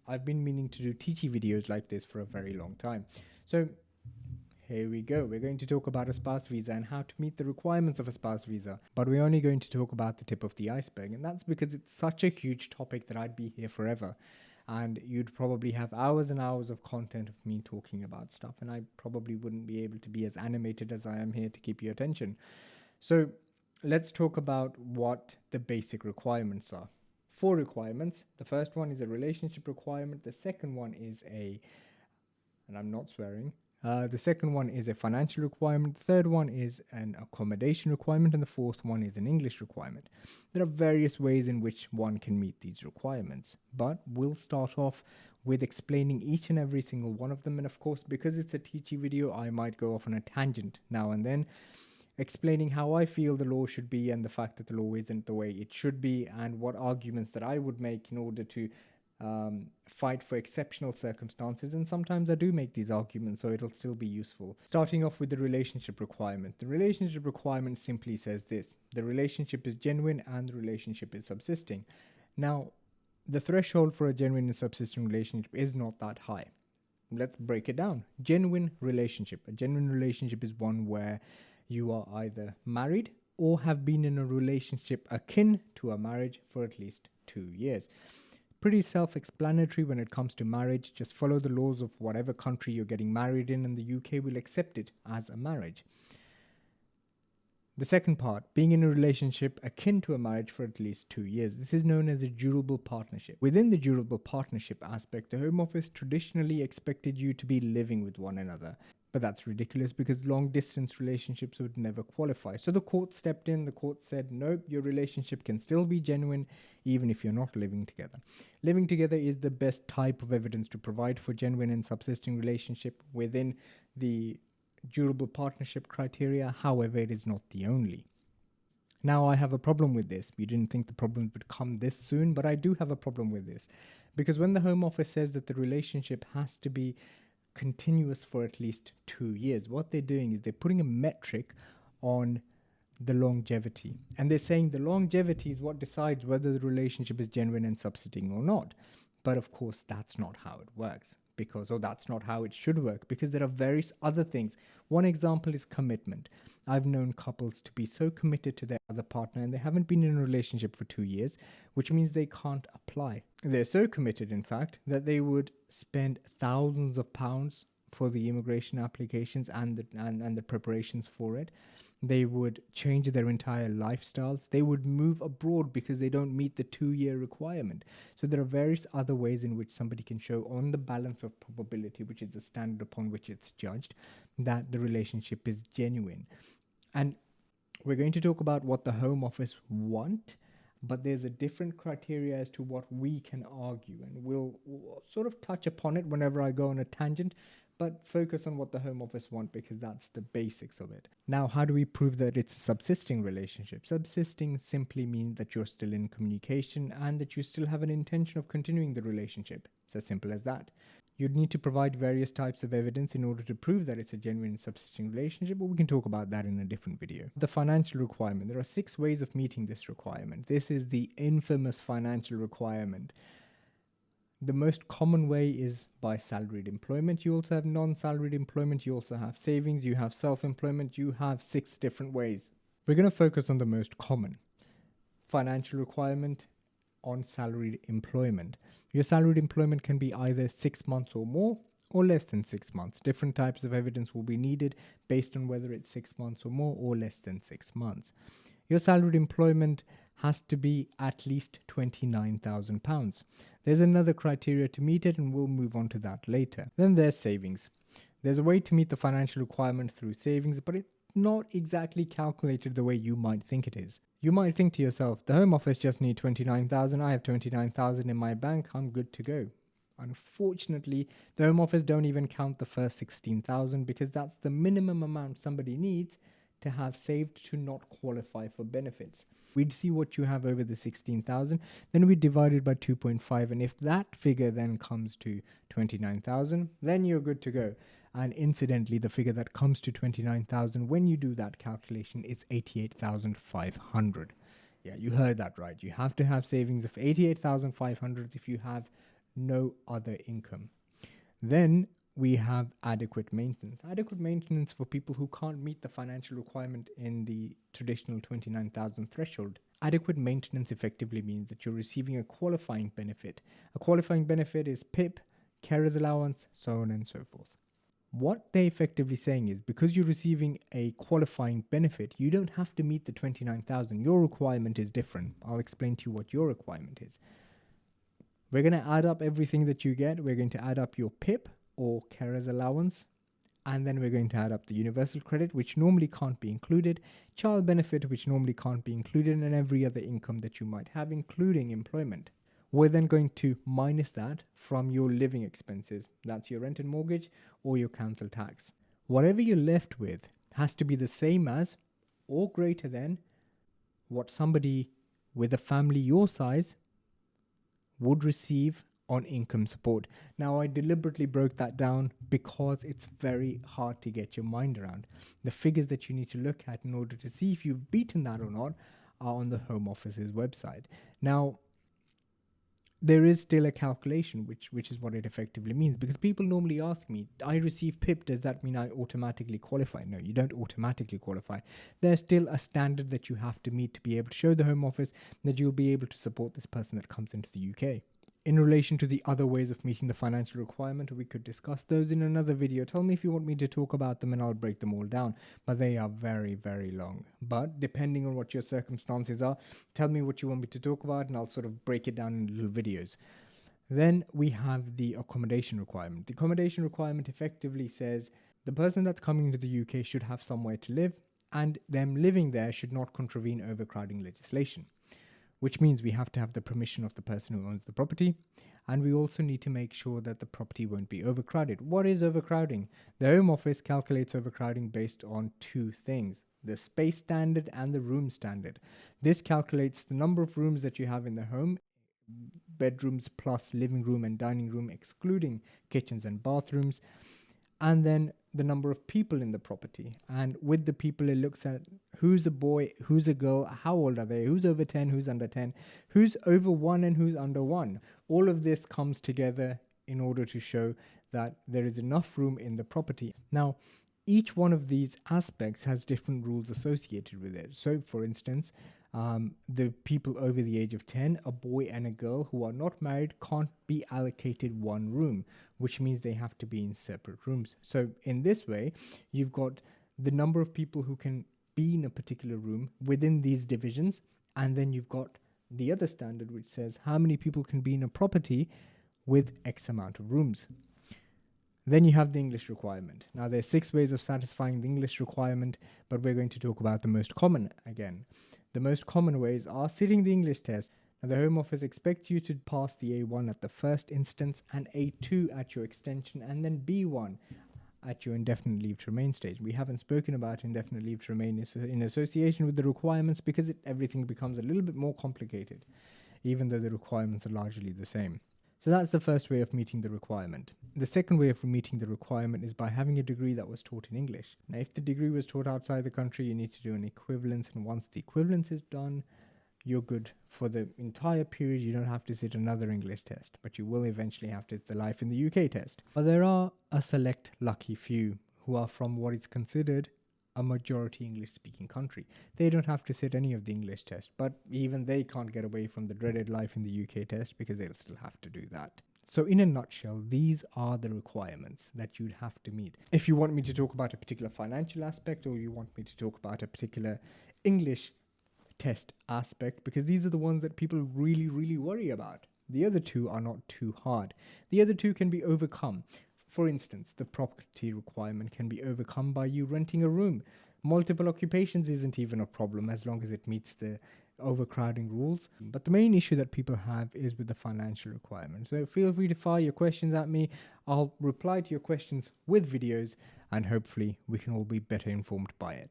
I've been meaning to do teachy videos like this for a very long time. So here we go. We're going to talk about a spouse visa and how to meet the requirements of a spouse visa. But we're only going to talk about the tip of the iceberg. And that's because it's such a huge topic that I'd be here forever. And you'd probably have hours and hours of content of me talking about stuff. And I probably wouldn't be able to be as animated as I am here to keep your attention. So let's talk about what the basic requirements are. 4 requirements. The first one is a relationship requirement. The second one is and I'm not swearing, the second one is a financial requirement. The third one is an accommodation requirement. And the fourth one is an English requirement. There are various ways in which one can meet these requirements, but we'll start off with explaining each and every single one of them. And of course, because it's a teachy video, I might go off on a tangent now and then, explaining how I feel the law should be and the fact that the law isn't the way it should be, and what arguments that I would make in order to fight for exceptional circumstances. And sometimes I do make these arguments, so it'll still be useful. Starting off with the relationship requirement. The relationship requirement simply says this: the relationship is genuine and the relationship is subsisting. Now, the threshold for a genuine and subsisting relationship is not that high. Let's break it down. Genuine relationship. A genuine relationship is one where you are either married or have been in a relationship akin to a marriage for at least 2 years. Pretty self-explanatory when it comes to marriage. Just follow the laws of whatever country you're getting married in, and the UK will accept it as a marriage. The second part, being in a relationship akin to a marriage for at least 2 years. This is known as a durable partnership. Within the durable partnership aspect, the Home Office traditionally expected you to be living with one another. But that's ridiculous because long distance relationships would never qualify. So the court stepped in. The court said, nope, your relationship can still be genuine even if you're not living together. Living together is the best type of evidence to provide for genuine and subsisting relationship within the durable partnership criteria. However, it is not the only. Now, I have a problem with this. We didn't think the problem would come this soon, but I do have a problem with this. Because when the Home Office says that the relationship has to be continuous for at least 2 years, what they're doing is they're putting a metric on the longevity. And they're saying the longevity is what decides whether the relationship is genuine and subsisting or not. But of course, that's not how it works. That's not how it should work, because there are various other things. One example is commitment. I've known couples to be so committed to their other partner and they haven't been in a relationship for 2 years, which means they can't apply. They're so committed, in fact, that they would spend thousands of pounds for the immigration applications and the preparations for it. They would change their entire lifestyles. They would move abroad because they don't meet the 2-year requirement. So there are various other ways in which somebody can show on the balance of probability, which is the standard upon which it's judged, that the relationship is genuine. And we're going to talk about what the Home Office want, but there's a different criteria as to what we can argue. And we'll sort of touch upon it whenever I go on a tangent, but focus on what the Home Office want because that's the basics of it. Now, how do we prove that it's a subsisting relationship? Subsisting simply means that you're still in communication and that you still have an intention of continuing the relationship. It's as simple as that. You'd need to provide various types of evidence in order to prove that it's a genuine subsisting relationship, but we can talk about that in a different video. The financial requirement. There are 6 ways of meeting this requirement. This is the infamous financial requirement. The most common way is by salaried employment. You also have non-salaried employment. You also have savings. You have self-employment. You have 6 different ways. We're going to focus on the most common. Financial requirement on salaried employment. Your salaried employment can be either 6 months or more or less than 6 months. Different types of evidence will be needed based on whether it's 6 months or more or less than 6 months. Your salaried employment has to be at least £29,000. There's another criteria to meet it, and we'll move on to that later. Then there's savings. There's a way to meet the financial requirement through savings, but it's not exactly calculated the way you might think it is. You might think to yourself, the Home Office just need 29,000. I have 29,000 in my bank. I'm good to go. Unfortunately, the Home Office don't even count the first 16,000 because that's the minimum amount somebody needs to have saved to not qualify for benefits. We'd see what you have over the 16,000, then we divide it by 2.5, and if that figure then comes to 29,000, then you're good to go. And incidentally, the figure that comes to 29,000 when you do that calculation is 88,500. Yeah, you heard that right. You have to have savings of 88,500 if you have no other income. Then we have adequate maintenance. Adequate maintenance for people who can't meet the financial requirement in the traditional 29,000 threshold. Adequate maintenance effectively means that you're receiving a qualifying benefit. A qualifying benefit is PIP, carer's allowance, so on and so forth. What they're effectively saying is, because you're receiving a qualifying benefit, you don't have to meet the 29,000. Your requirement is different. I'll explain to you what your requirement is. We're going to add up everything that you get. We're going to add up your PIP or carer's allowance, and then we're going to add up the universal credit, which normally can't be included, child benefit, which normally can't be included, and every other income that you might have, including employment. We're then going to minus that from your living expenses. That's your rent and mortgage or your council tax. Whatever you're left with has to be the same as or greater than what somebody with a family your size would receive on income support. Now, I deliberately broke that down because it's very hard to get your mind around. The figures that you need to look at in order to see if you've beaten that or not are on the Home Office's website. Now, there is still a calculation, which is what it effectively means, because people normally ask me, I receive PIP, does that mean I automatically qualify? No, you don't automatically qualify. There's still a standard that you have to meet to be able to show the Home Office that you'll be able to support this person that comes into the UK. In relation to the other ways of meeting the financial requirement, we could discuss those in another video. Tell me if you want me to talk about them and I'll break them all down. But they are very, very long. But depending on what your circumstances are, tell me what you want me to talk about and I'll sort of break it down in little videos. Then we have the accommodation requirement. The accommodation requirement effectively says the person that's coming into the UK should have somewhere to live, and them living there should not contravene overcrowding legislation, which means we have to have the permission of the person who owns the property, and we also need to make sure that the property won't be overcrowded. What is overcrowding? The Home Office calculates overcrowding based on two things: the space standard and the room standard. This calculates the number of rooms that you have in the home, bedrooms plus living room and dining room, excluding kitchens and bathrooms, and then the number of people in the property. And with the people, it looks at who's a boy, who's a girl, how old are they, who's over 10, who's under 10, who's over 1 and who's under 1. All of this comes together in order to show that there is enough room in the property. Now, each one of these aspects has different rules associated with it. So, for instance, the people over the age of 10, a boy and a girl who are not married, can't be allocated one room, which means they have to be in separate rooms. So in this way, you've got the number of people who can be in a particular room within these divisions, and then you've got the other standard which says how many people can be in a property with X amount of rooms. Then you have the English requirement. Now, there's 6 ways of satisfying the English requirement, but we're going to talk about the most common again. The most common ways are sitting the English test. Now, the Home Office expects you to pass the A1 at the first instance and A2 at your extension, and then B1 at your indefinite leave to remain stage. We haven't spoken about indefinite leave to remain in association with the requirements because everything becomes a little bit more complicated, even though the requirements are largely the same. So that's the first way of meeting the requirement. The second way of meeting the requirement is by having a degree that was taught in English. Now, if the degree was taught outside the country, you need to do an equivalence, and once the equivalence is done, you're good for the entire period. You don't have to sit another English test, but you will eventually have to sit the Life in the UK test. But there are a select lucky few who are from what is considered a majority English-speaking country. They don't have to sit any of the English test, but even they can't get away from the dreaded Life in the UK test because they'll still have to do that. So in a nutshell, these are the requirements that you'd have to meet. If you want me to talk about a particular financial aspect, or you want me to talk about a particular English test aspect, because these are the ones that people really, really worry about. The other two are not too hard. The other two can be overcome. For instance, the property requirement can be overcome by you renting a room. Multiple occupations isn't even a problem as long as it meets the overcrowding rules. But the main issue that people have is with the financial requirement. So feel free to fire your questions at me. I'll reply to your questions with videos, and hopefully we can all be better informed by it.